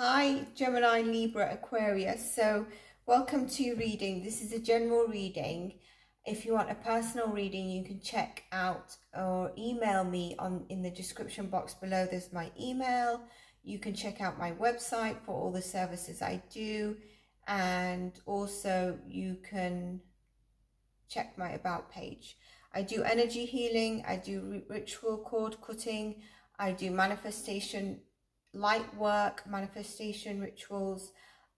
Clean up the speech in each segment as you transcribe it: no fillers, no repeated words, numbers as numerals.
Hi, Gemini, Libra, Aquarius. So welcome to your reading. This is a general reading. If you want a personal reading, you can check out or email me in the description box below. There's my email. You can check out my website for all the services I do. And also you can check my about page. I do energy healing. I do ritual cord cutting. I do manifestation light work, manifestation rituals.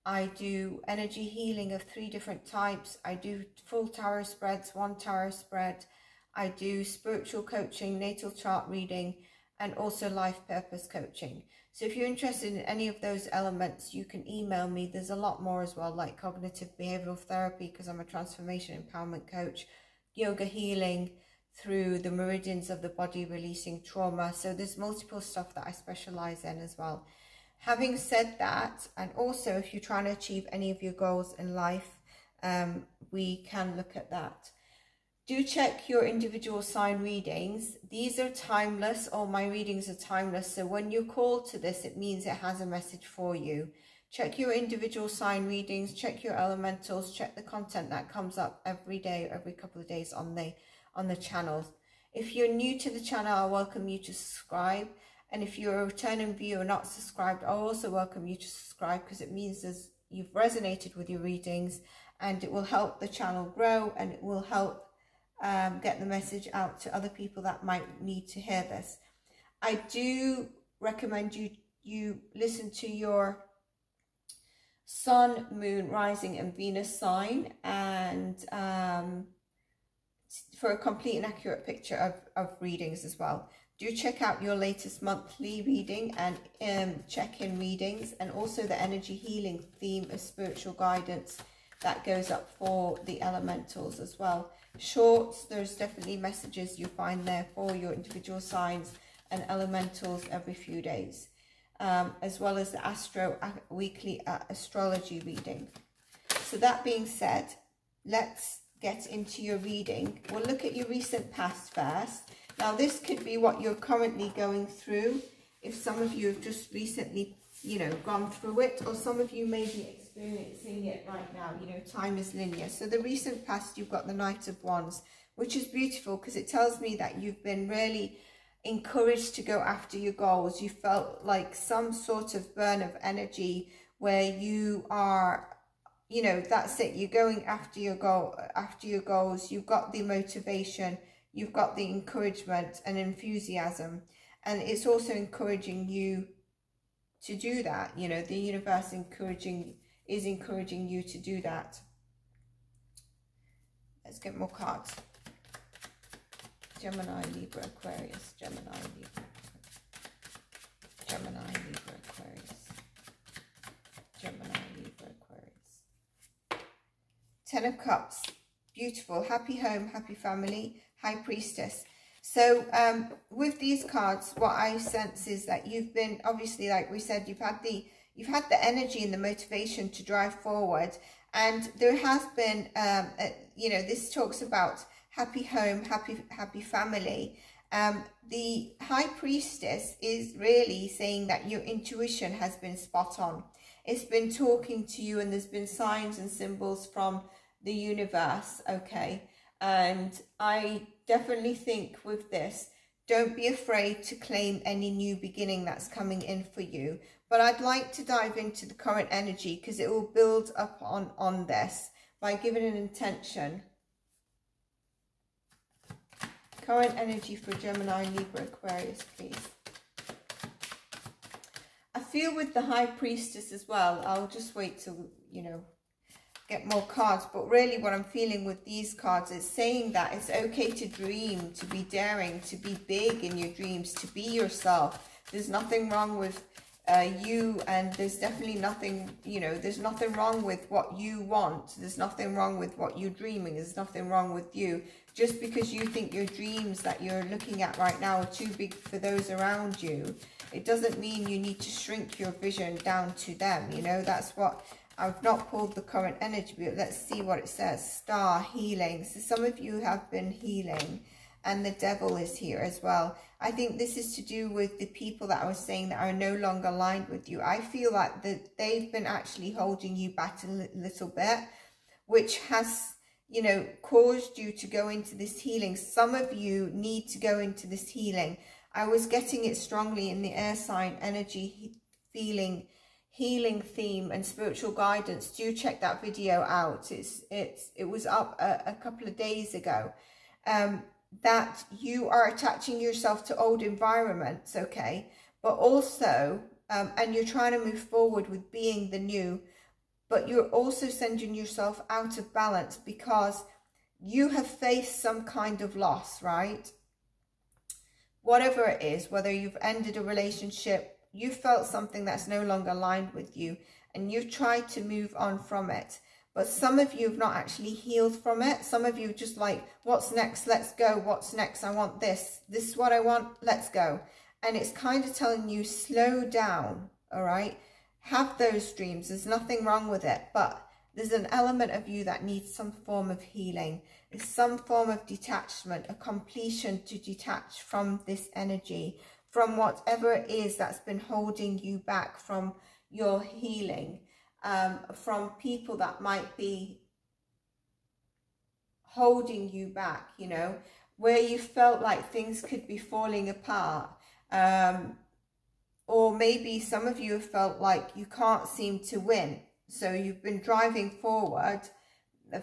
I do energy healing of 3 different types. I do full tarot spreads, 1 tarot spread. I do spiritual coaching, natal chart reading, and also life purpose coaching. So if you're interested in any of those elements, you can email me. There's a lot more as well, like cognitive behavioral therapy, because I'm a transformation empowerment coach, yoga healing through the meridians of the body, releasing trauma. So there's multiple stuff that I specialize in as well. Having said that, and also if you're trying to achieve any of your goals in life, we can look at that. Do check your individual sign readings. These are timeless. All my readings are timeless. So when you're called to this, it means it has a message for you. Check your individual sign readings, check your elementals, check the content that comes up every day, every couple of days on the channel. If you're new to the channel, I welcome you to subscribe. And if you're a returning viewer not subscribed, I also welcome you to subscribe, because it means you've resonated with your readings, and it will help the channel grow, and it will help get the message out to other people that might need to hear this. I do recommend you listen to your Sun, Moon, Rising and Venus sign, and for a complete and accurate picture of readings as well. Do check out your latest monthly reading and check-in readings, and also the energy healing theme of spiritual guidance that goes up for the elementals as well. Shorts, there's definitely messages you find there for your individual signs and elementals every few days, as well as the weekly astrology reading. So that being said, let's get into your reading. We'll look at your recent past first. Now this could be what you're currently going through, if some of you have just recently, gone through it, or some of you may be experiencing it right now. Time is linear. So the recent past, you've got the Knight of Wands, which is beautiful because it tells me that you've been really encouraged to go after your goals. You felt like some sort of burn of energy where you are, that's it, you're going after your goals. You've got the motivation, you've got the encouragement and enthusiasm, and it's also encouraging you to do that. The universe is encouraging you to do that. Let's get more cards. Gemini, Libra, Aquarius, Gemini, Libra, Gemini, Libra, Aquarius, Gemini, Libra, Aquarius. 10 of Cups, beautiful, happy home, happy family, High Priestess. So with these cards, what I sense is that you've been, obviously, like we said, you've had the energy and the motivation to drive forward, and there has been, this talks about happy home, happy family. The High Priestess is really saying that your intuition has been spot on. It's been talking to you, and there's been signs and symbols from the universe, okay? And I definitely think with this, don't be afraid to claim any new beginning that's coming in for you. But I'd like to dive into the current energy, because it will build up on this by giving an intention. Current energy for Gemini, Libra, Aquarius, please. I feel with the High Priestess as well, I'll just wait till, get more cards, but really what I'm feeling with these cards is saying that it's okay to dream, to be daring, to be big in your dreams, to be yourself. There's nothing wrong with you, and there's definitely nothing, there's nothing wrong with what you want. There's nothing wrong with what you're dreaming. There's nothing wrong with you. Just because you think your dreams that you're looking at right now are too big for those around you, it doesn't mean you need to shrink your vision down to them. That's what I've not pulled the current energy, but let's see what it says. Star, healing. So some of you have been healing. and the devil is here as well. I think this is to do with the people that I was saying that are no longer aligned with you. I feel like that they've been actually holding you back a little bit, which has, you know, caused you to go into this healing. Some of you need to go into this healing. I was getting it strongly in the air sign energy, feeling, healing theme and spiritual guidance. Do check that video out. It was up a couple of days ago. That you are attaching yourself to old environments, okay, but also and you're trying to move forward with being the new, but you're also sending yourself out of balance because you have faced some kind of loss, right? Whatever it is, whether you've ended a relationship, you felt something that's no longer aligned with you, and you've tried to move on from it. But some of you have not actually healed from it. Some of you just like, what's next? Let's go. What's next? I want this. This is what I want. Let's go. And it's kind of telling you, slow down, all right? Have those dreams. There's nothing wrong with it. But there's an element of you that needs some form of healing. There's some form of detachment, a completion to detach from this energy, from whatever it is that's been holding you back from your healing. From people that might be holding you back, you know, where you felt like things could be falling apart. Or maybe some of you have felt like you can't seem to win. So you've been driving forward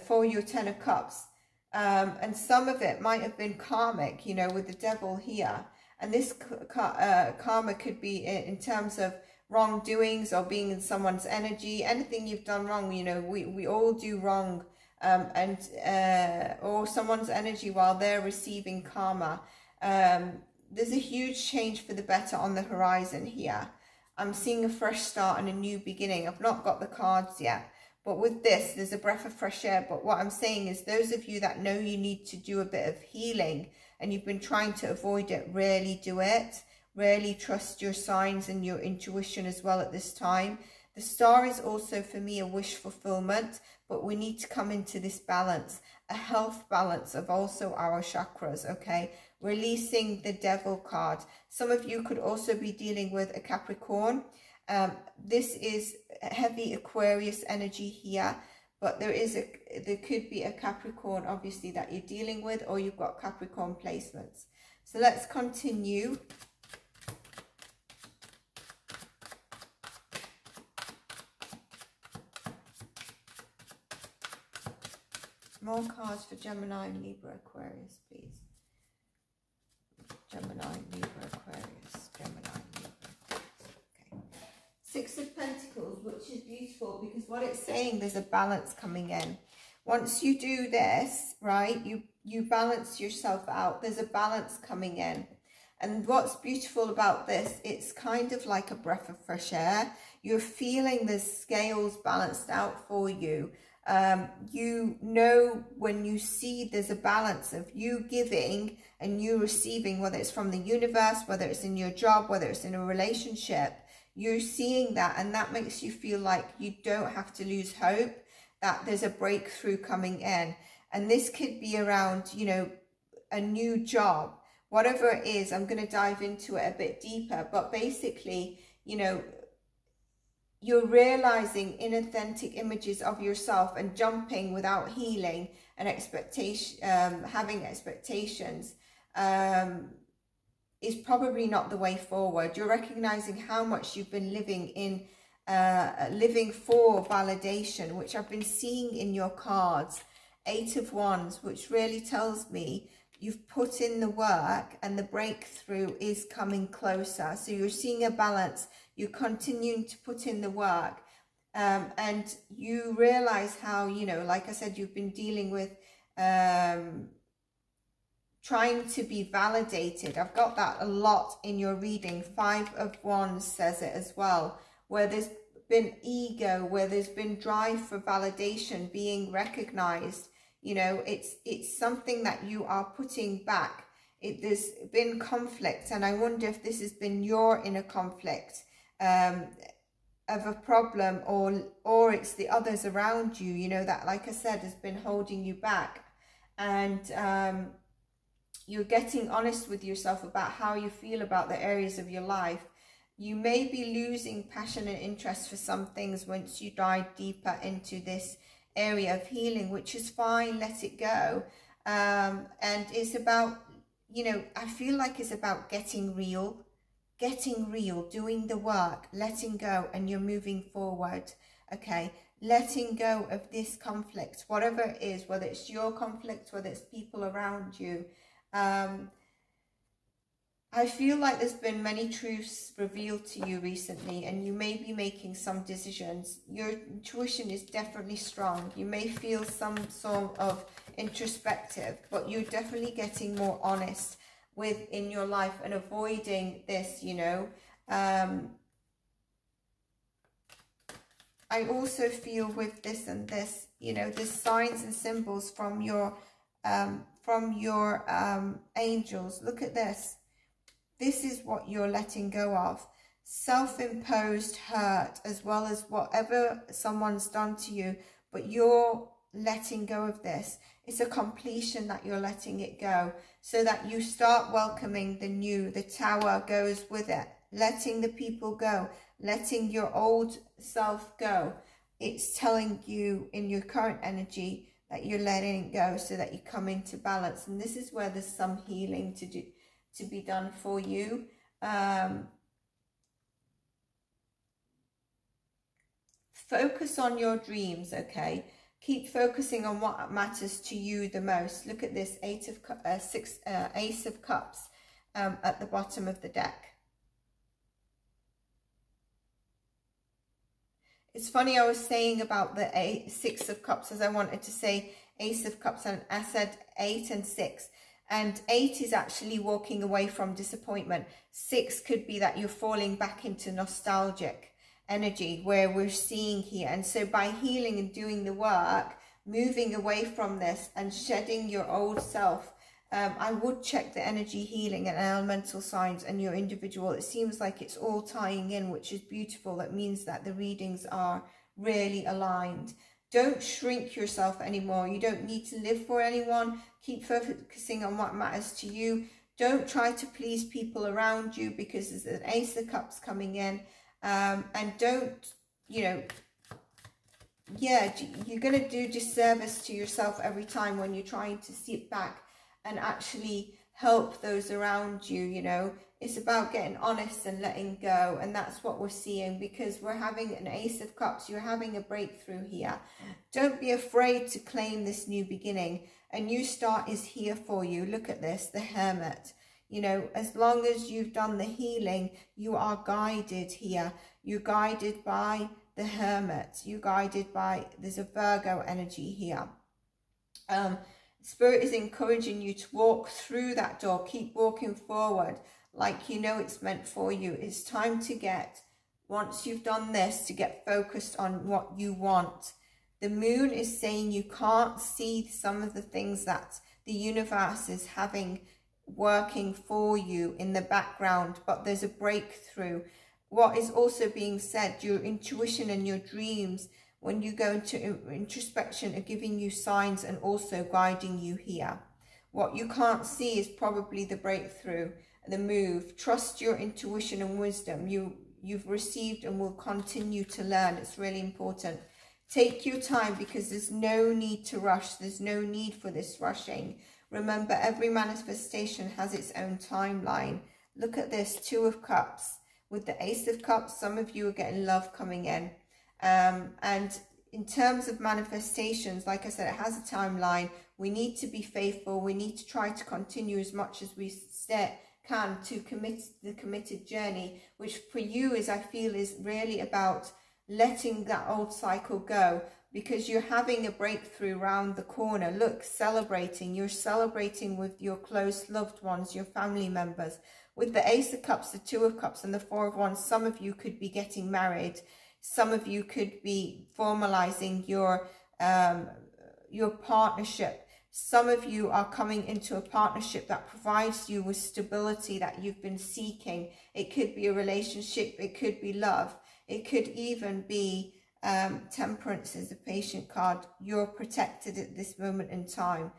for your Ten of Cups. And some of it might have been karmic, you know, with the devil here. And this karma could be in terms of wrongdoings or being in someone's energy, anything you've done wrong, you know, we all do wrong, or someone's energy while they're receiving karma. There's a huge change for the better on the horizon here. I'm seeing a fresh start and a new beginning. I've not got the cards yet, but with this, there's a breath of fresh air. But what I'm saying is those of you that know you need to do a bit of healing and you've been trying to avoid it, really do it. Really trust your signs and your intuition as well at this time. The star is also for me a wish fulfillment, but we need to come into this balance, a health balance of also our chakras, okay? Releasing the devil card. Some of you could also be dealing with a Capricorn. This is heavy Aquarius energy here, but there could be a Capricorn obviously that you're dealing with, or you've got Capricorn placements. So let's continue. More cards for Gemini, Libra, Aquarius, please. Gemini, Libra, Aquarius, Gemini, Libra, Aquarius. Okay. Six of Pentacles, which is beautiful because what it's saying, there's a balance coming in. Once you do this, right, you balance yourself out. There's a balance coming in. And what's beautiful about this, it's kind of like a breath of fresh air. You're feeling the scales balanced out for you. You know, when you see there's a balance of you giving and you receiving, whether it's from the universe, whether it's in your job, whether it's in a relationship, you're seeing that, and that makes you feel like you don't have to lose hope, that there's a breakthrough coming in. And this could be around, you know, a new job, whatever it is. I'm going to dive into it a bit deeper, but basically, you know, you're realizing inauthentic images of yourself and jumping without healing and expectation, having expectations is probably not the way forward. You're recognizing how much you've been living in, living for validation, which I've been seeing in your cards. Eight of Wands, which really tells me you've put in the work and the breakthrough is coming closer. So you're seeing a balance. You're continuing to put in the work. And you realize how, you know, like I said, you've been dealing with trying to be validated. I've got that a lot in your reading. Five of Wands says it as well, where there's been ego, where there's been drive for validation, being recognized. You know, it's something that you are putting back. There's been conflict, and I wonder if this has been your inner conflict of a problem, or it's the others around you, you know, that, like I said, has been holding you back. And You're getting honest with yourself about how you feel about the areas of your life. You may be losing passion and interest for some things once you dive deeper into this area of healing, which is fine. Let it go. And it's about, you know, I feel like it's about getting real, doing the work, letting go, and you're moving forward. Okay, letting go of this conflict, whatever it is, whether it's your conflict, whether it's people around you. I feel like there's been many truths revealed to you recently, and you may be making some decisions. Your intuition is definitely strong. You may feel some sort of introspective, but you're definitely getting more honest within your life and avoiding this, you know. I also feel with this and this, you know, there's signs and symbols from your angels. Look at this. This is what you're letting go of. Self-imposed hurt, as well as whatever someone's done to you, but you're letting go of this. It's a completion that you're letting it go, so that you start welcoming the new. The Tower goes with it. Letting the people go, letting your old self go. It's telling you in your current energy that you're letting it go so that you come into balance. And this is where there's some healing to be done for you. Focus on your dreams, okay? Keep focusing on what matters to you the most. Look at this, Ace of Cups at the bottom of the deck. It's funny, I was saying about the Six of Cups as I wanted to say Ace of Cups, and I said 8 and 6. And 8 is actually walking away from disappointment. 6 could be that you're falling back into nostalgic energy where we're seeing here. And so by healing and doing the work, moving away from this and shedding your old self, I would check the energy healing and elemental signs and your individual. It seems like it's all tying in, which is beautiful. That means that the readings are really aligned. Don't shrink yourself anymore. You don't need to live for anyone. Keep focusing on what matters to you. Don't try to please people around you, because there's an Ace of Cups coming in. And don't, you know, yeah, you're going to do disservice to yourself every time when you're trying to sit back and actually help those around you, you know. It's about getting honest and letting go, and that's what we're seeing, because we're having an Ace of Cups. You're having a breakthrough here. Don't be afraid to claim this new beginning. A new start is here for you. Look at this, the Hermit. You know, as long as you've done the healing, you are guided here. You're guided by the Hermit. You're guided by, there's a Virgo energy here. Spirit is encouraging you to walk through that door. Keep walking forward like you know it's meant for you. It's time to get, once you've done this, to get focused on what you want. The Moon is saying you can't see some of the things that the universe is having working for you in the background, but there's a breakthrough. What is also being said, your intuition and your dreams, when you go into introspection, are giving you signs and also guiding you here. What you can't see is probably the breakthrough, the move. Trust your intuition and wisdom. You've received and will continue to learn. It's really important. Take your time, because there's no need to rush. There's no need for this rushing. Remember, every manifestation has its own timeline. Look at this, 2 of Cups. With the Ace of Cups, some of you are getting love coming in. And in terms of manifestations, like I said, it has a timeline. We need to be faithful. We need to try to continue as much as we can to commit the committed journey, which for you is, I feel, is really about letting that old cycle go, because you're having a breakthrough round the corner. Look, celebrating. You're celebrating with your close loved ones, your family members. With the Ace of Cups, the 2 of Cups and the 4 of Wands, some of you could be getting married. Some of you could be formalizing your partnership. Some of you are coming into a partnership that provides you with stability that you've been seeking. It could be a relationship. It could be love. It could even be Temperance is the Patient card. You're protected at this moment in time.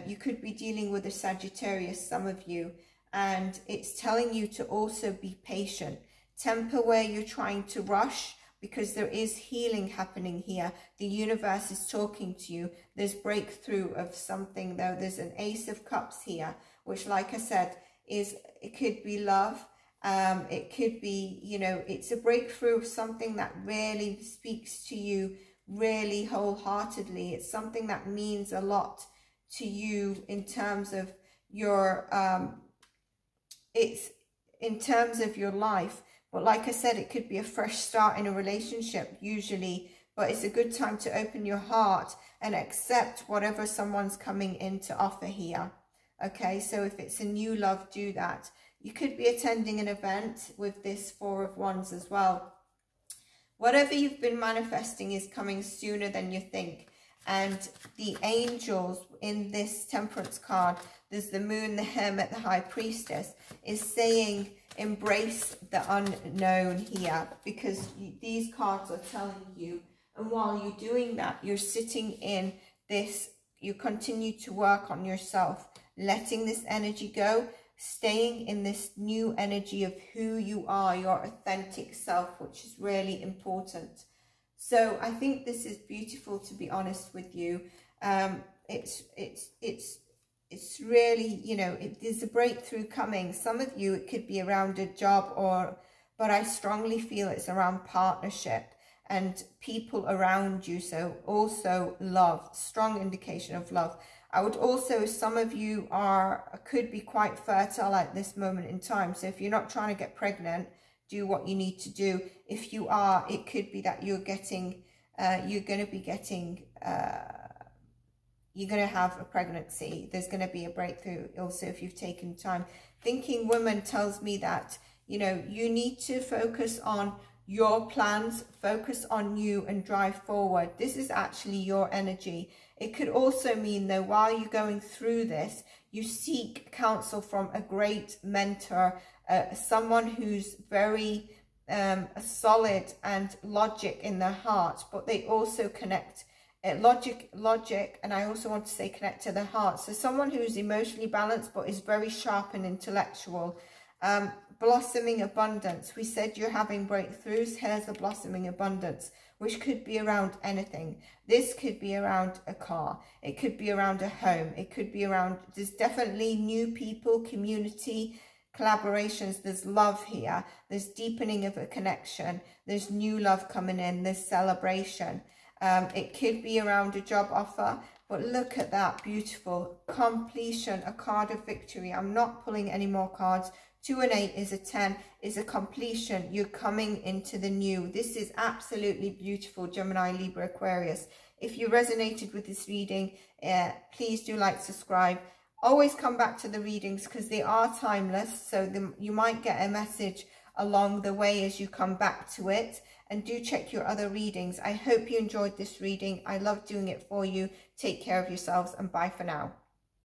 You could be dealing with a Sagittarius, some of you, and it's telling you to also be patient. Temper where you're trying to rush, because there is healing happening here. The universe is talking to you. There's breakthrough of something, though. There's an Ace of Cups here, which, like I said, it could be love. It could be, you know, it's a breakthrough of something that really speaks to you really wholeheartedly. It's something that means a lot to you in terms of your, it's in terms of your life. But like I said, it could be a fresh start in a relationship usually, but it's a good time to open your heart and accept whatever someone's coming in to offer here. Okay, so if it's a new love, do that. You could be attending an event with this Four of Wands as well. Whatever you've been manifesting is coming sooner than you think. And the angels in this Temperance card, there's the Moon, the Hermit, the High Priestess, is saying embrace the unknown here, because these cards are telling you, and while you're doing that, you're sitting in this, you continue to work on yourself, letting this energy go, staying in this new energy of who you are, your authentic self, which is really important. So I think this is beautiful, to be honest with you. It's really, you know, there's a breakthrough coming. Some of you, it could be around a job, but I strongly feel it's around partnership and people around you. So also love, strong indication of love. I would also, some of you could be quite fertile at this moment in time. So if you're not trying to get pregnant, do what you need to do. If you are, it could be that you're going to have a pregnancy. There's going to be a breakthrough also if you've taken time. Thinking Woman tells me that, you know, you need to focus on your plans, focus on you and drive forward. This is actually your energy. It could also mean, though, while you're going through this, you seek counsel from a great mentor, someone who's very solid and logic in their heart, but they also connect logic, and I also want to say connect to the heart. So someone who's emotionally balanced but is very sharp and intellectual. Blossoming abundance. We said you're having breakthroughs. Here's a blossoming abundance, which could be around anything. This could be around a car. It could be around a home. It could be around, there's definitely new people, community, collaborations. There's love here. There's deepening of a connection. There's new love coming in. There's celebration. It could be around a job offer, but look at that, beautiful completion, a card of victory. I'm not pulling any more cards. 2 and 8 is a 10, is a completion. You're coming into the new. This is absolutely beautiful, Gemini, Libra, Aquarius. If you resonated with this reading, please do like, subscribe. Always come back to the readings because they are timeless. So you might get a message along the way as you come back to it. And do check your other readings. I hope you enjoyed this reading. I love doing it for you. Take care of yourselves and bye for now.